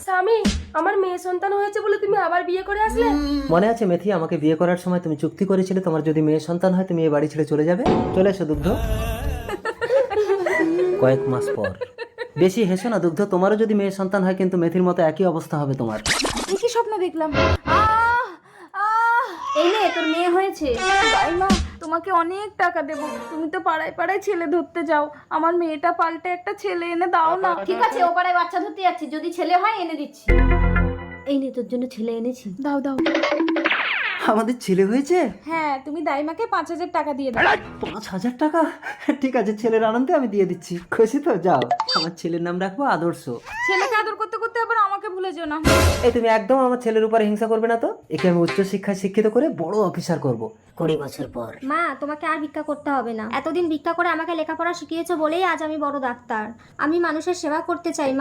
স্বামী, আমার মেয়ে সন্তান হয়েছে বলে তুমি আবার বিয়ে করে আসলে? মনে আছে মেথি, আমাকে বিয়ে করার সময় তুমি চুক্তি করেছিলে তোমার যদি মেয়ে সন্তান হয় তুমি এই বাড়ি ছেড়ে চলে যাবে। চলে এসো দুগ্ধ। কয়েক মাস পর। বেশি হেসো না দুগ্ধ, তোমারও যদি মেয়ে সন্তান হয় কিন্তু মেথির মতো একই অবস্থা হবে তোমার। কি স্বপ্ন দেখলাম? এই নে তোর মেয়ে হয়েছে। মা, তোমাকে অনেক টাকা দেবো, তুমি তো পাড়ায় পাড়ায় ছেলে ধরতে যাও, আমার মেয়েটা পাল্টে একটা ছেলে এনে দাও না। ঠিক আছে, ও পাড়ায় বাচ্চা ধরতে যাচ্ছি, যদি ছেলে হয় এনে দিচ্ছি। এই নে তোর জন্য ছেলে এনেছি। দাও দাও। আমাদের ছেলে হয়েছে? হ্যাঁ, তুমি দাইমাকে 5,000 টাকা দিয়ে দাও। 5,000 টাকা? ঠিক আছে, ছেলের আনন্দে আমি দিয়ে দিচ্ছি। খুশি তো? যাও, আমার ছেলের নাম রাখবো আদর্শ। ছেলেকে আদর করতে করতে আবার আমাকে ভুলে যেও না। এই তুমি একদম আমার ছেলের উপরে হিংসা করবে না তো। একে আমি উচ্চ শিক্ষায় শিক্ষিত করে বড় অফিসার করব 20 বছর পর। মা, তোমাকে আর ভিক্ষা করতে হবে না। এতদিন ভিক্ষা করে আমাকে লেখাপড়া শিখিয়েছো বলেই আজ আমি বড় ডাক্তার। আমি মানুষের সেবা করতে চাই মা।